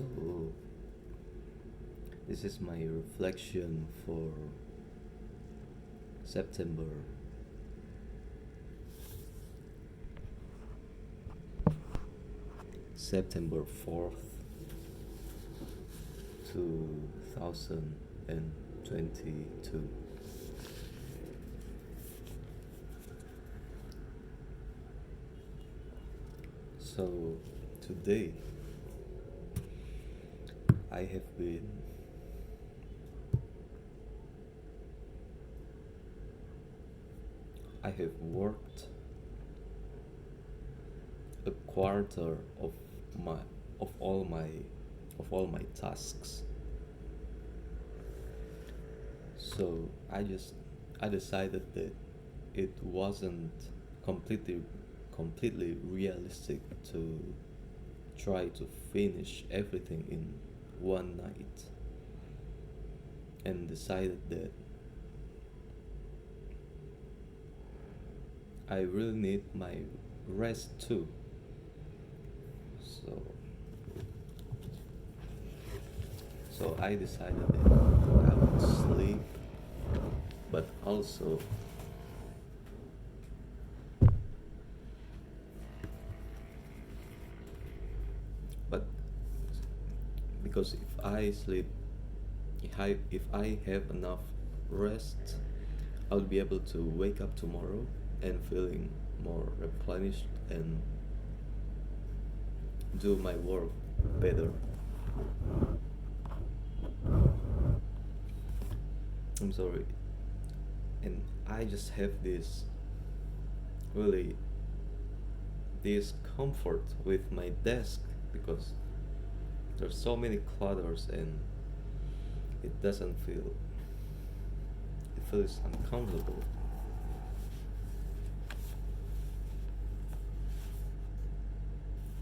So, this is my reflection for September September 4th, 2022. So, today I have been I have worked a quarter my of all my of all my tasks. So I decided that it wasn't completely completely realistic to try to finish everything in one night, and decided that I really need my rest too. So so I decided that I would sleep, but also but because if I have enough rest, I'll be able to wake up tomorrow and feeling more replenished and do my work better. I'm sorry. And I just have really this comfort with my desk because there's so many clutters and it doesn't feel it feels uncomfortable.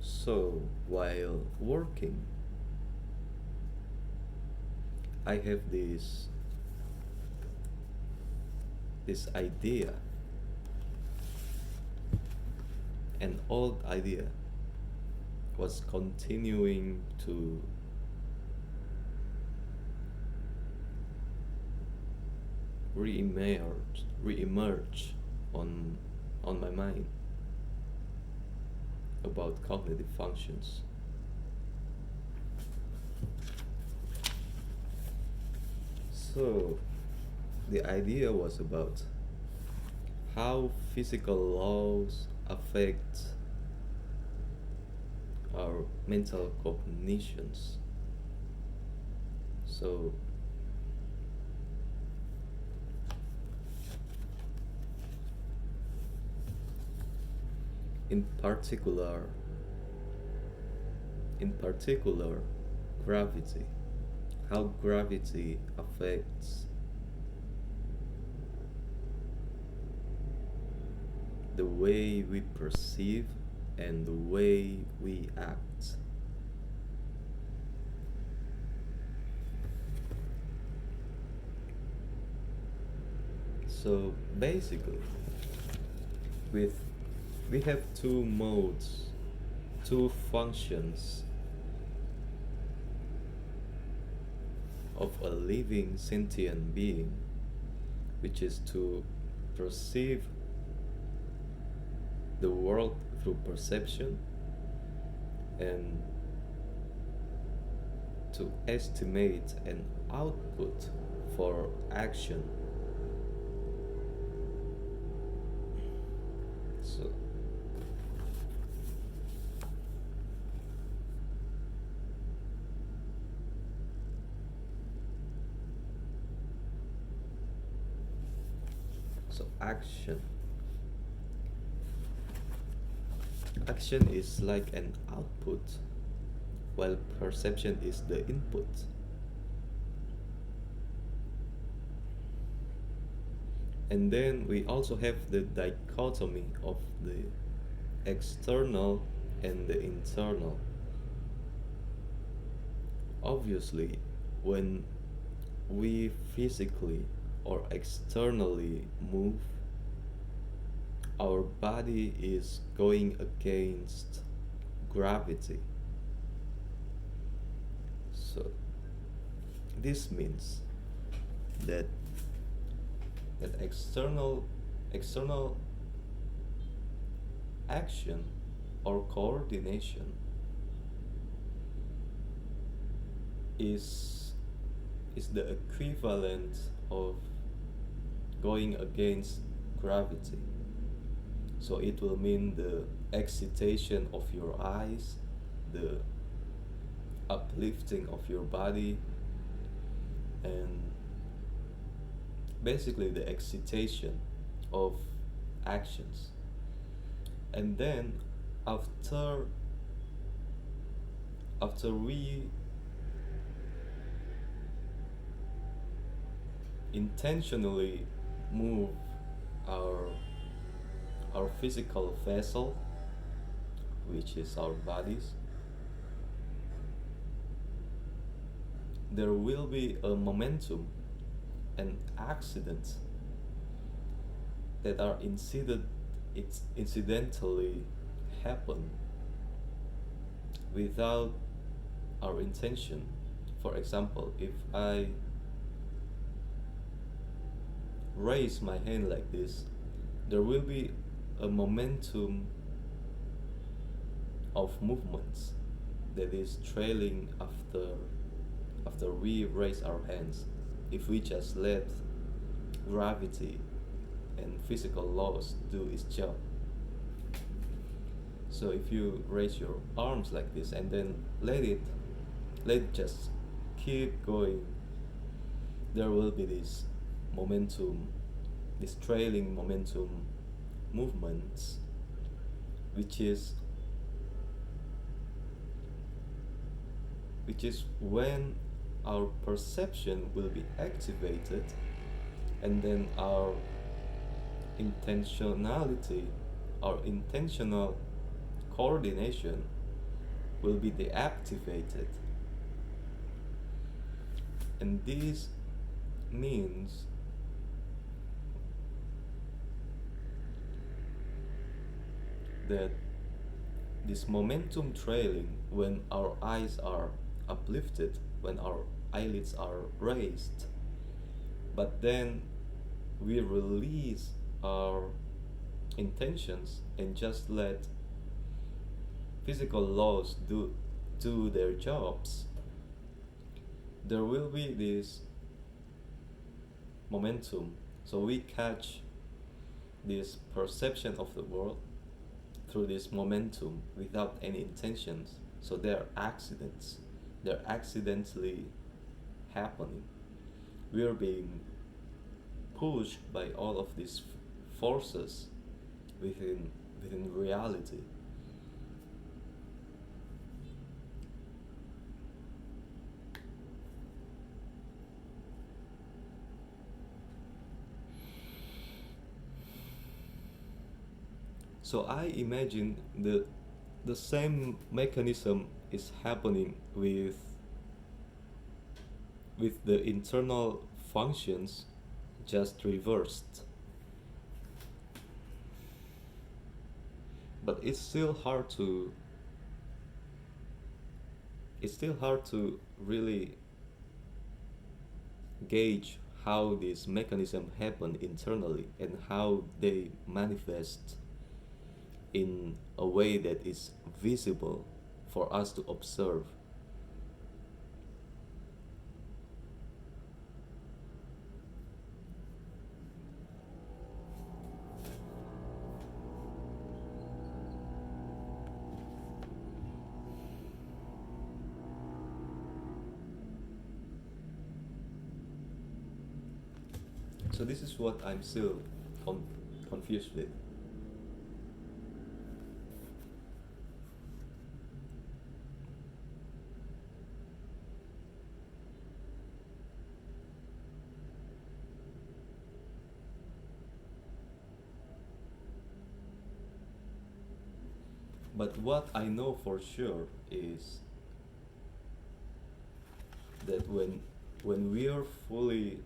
So while working, I have this idea, an old idea was continuing to re-emerge on my mind about cognitive functions. So the idea was about how physical laws affect our mental cognitions. So in particular in particular gravity, how gravity affects the way we perceive and the way we act. So basically, with we have two modes, two functions of a living sentient being, which is to perceive the world through perception and to estimate an output for action. So, so action is like an output, while perception is the input. And then we also have the dichotomy of the external and the internal. Obviously, when we physically or externally move, our body is going against gravity. So this means that external action or coordination is the equivalent of going against gravity. So it will mean the excitation of your eyes, the uplifting of your body, and basically the excitation of actions. And then after we intentionally move our physical vessel, which is our bodies, there will be a momentum and accidents that are incidentally happen without our intention. For example, if I raise my hand like this, there will be a momentum of movements that is trailing after we raise our hands. If we just let gravity and physical laws do its job. So if you raise your arms like this and then let it just keep going, there will be this momentum, this trailing momentum movements, which is when our perception will be activated, and then our intentionality, our intentional coordination will be deactivated. And this means that this momentum trailing, when our eyes are uplifted, when our eyelids are raised, but then we release our intentions and just let physical laws do their jobs, there will be this momentum. So we catch this perception of the world through this momentum without any intentions. So they're accidents. They're accidentally happening. We are being pushed by all of these forces within reality. So I imagine the same mechanism is happening with the internal functions, just reversed. But it's still hard to really gauge how this mechanism happen internally and how they manifest in a way that is visible for us to observe. So this is what I'm still confused with. But what I know for sure is that when we are fully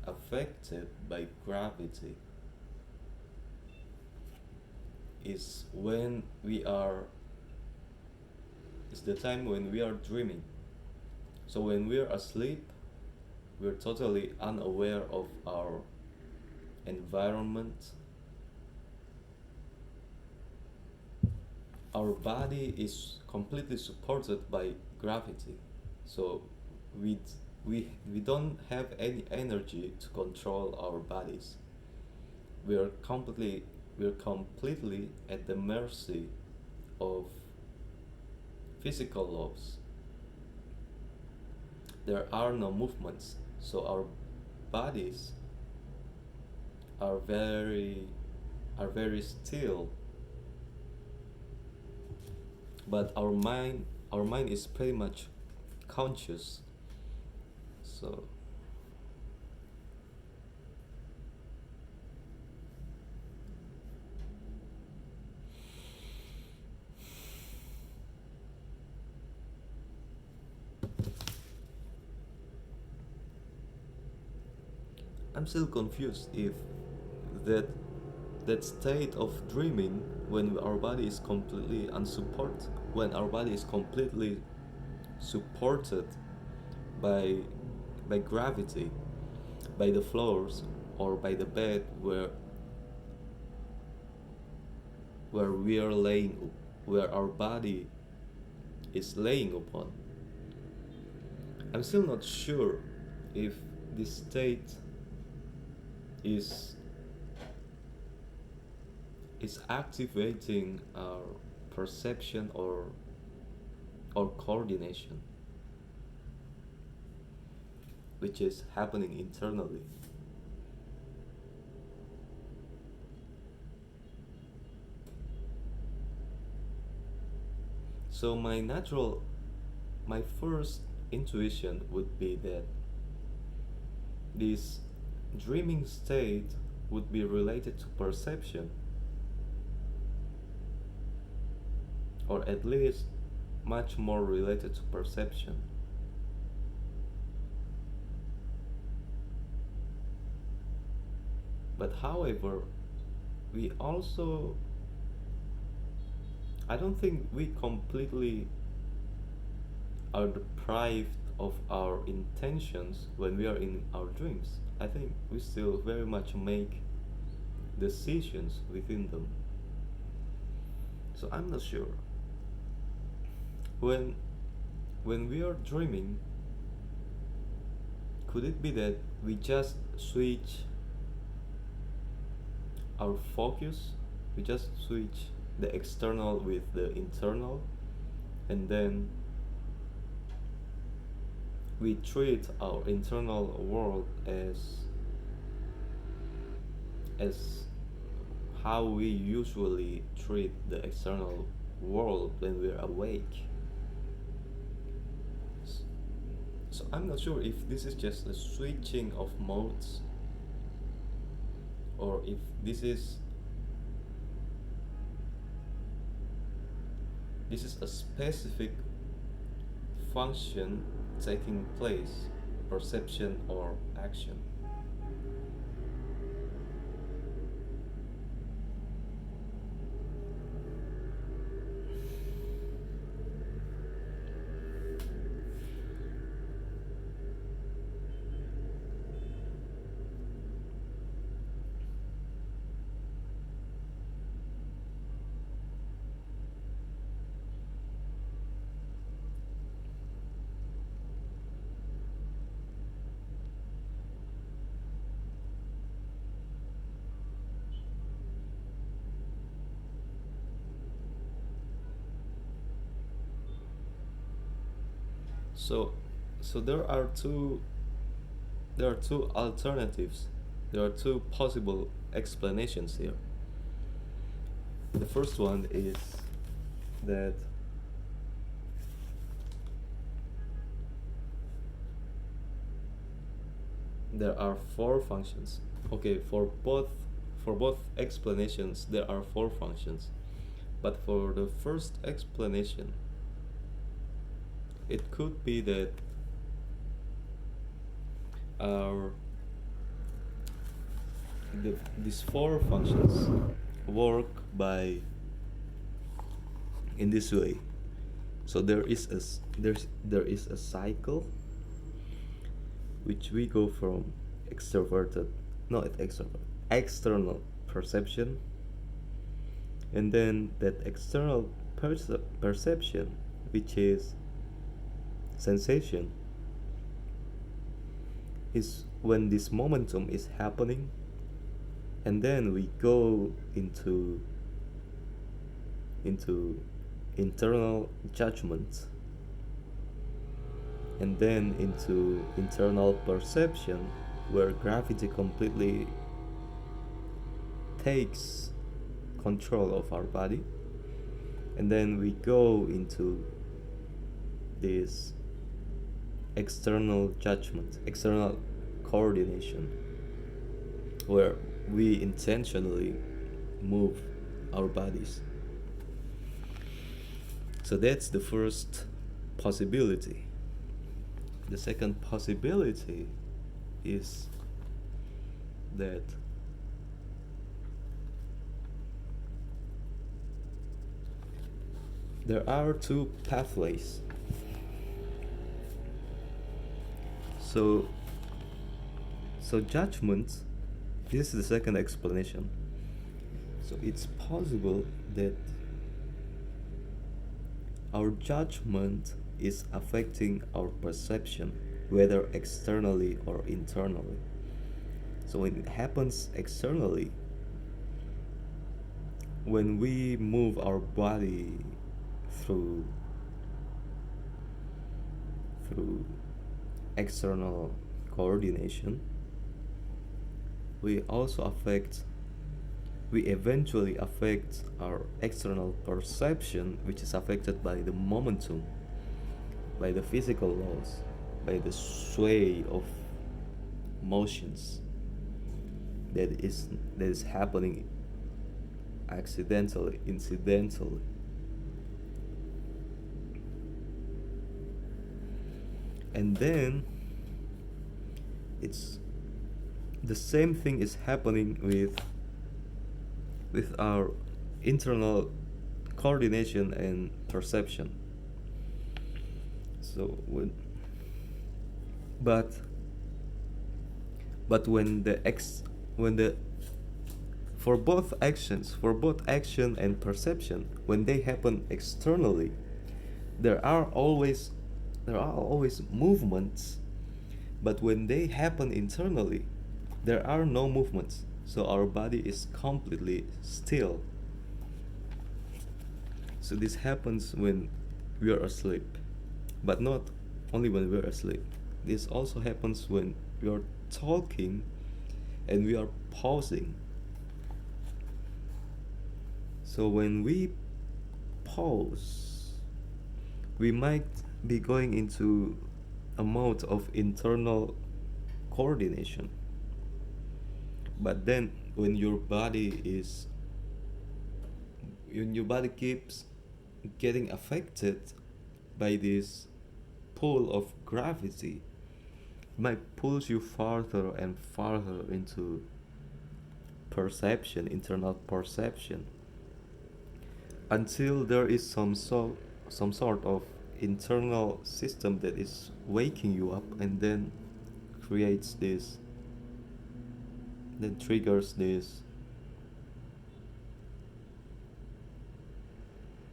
affected by gravity is when we are is the time when we are dreaming. So when we're asleep, we're totally unaware of our environment. Our body is completely supported by gravity. So we we don't have any energy to control our bodies. We are completely at the mercy of physical laws. There are no movements, so our bodies are very still, but our mind is pretty much conscious. So I'm still confused if that that state of dreaming, when our body is completely unsupported, when our body is completely supported by gravity, by the floors or by the bed where we are laying, where our body is laying upon. I'm still not sure if this state is activating our perception or coordination, which is happening internally. So my first intuition would be that this dreaming state would be related to perception, or at least much more related to perception. But however, we also, I don't think we completely are deprived of our intentions when we are in our dreams. I think we still very much make decisions within them. So I'm not sure. When we are dreaming, could it be that we just switch our focus? We just switch the external with the internal, and then we treat our internal world as how we usually treat the external world when we're awake. So I'm not sure if this is just a switching of modes, or if this is a specific function taking place, perception or action. So so there are two alternatives. There are two possible explanations here. The first one is that there are four functions. Okay, for both explanations there are four functions. But for the first explanation, it could be that our these four functions work by in this way. So there is a cycle which we go from extroverted, not extrovert, external perception, and then that external perception, which is sensation, is when this momentum is happening, and then we go into internal judgment, and then into internal perception, where gravity completely takes control of our body, and then we go into this external judgment, external coordination, where we intentionally move our bodies. So that's the first possibility. The second possibility is that there are two pathways. So, judgment, this is the second explanation. So it's possible that our judgment is affecting our perception, whether externally or internally. So when it happens externally, when we move our body through external coordination, we eventually affect our external perception, which is affected by the momentum, by the physical laws, by the sway of motions that is happening accidentally, incidentally. And then it's the same thing is happening with our internal coordination and perception. So but when the for both action and perception, when they happen externally, there are always movements, but when they happen internally, there are no movements, so our body is completely still. So this happens when we are asleep, but not only when we are asleep. This also happens when we are talking and we are pausing. So when we pause, we might be going into a mode of internal coordination. But then when your body keeps getting affected by this pull of gravity, it might pull you farther and farther into perception, internal perception, until there is some sort of internal system that is waking you up, and then creates this, then triggers this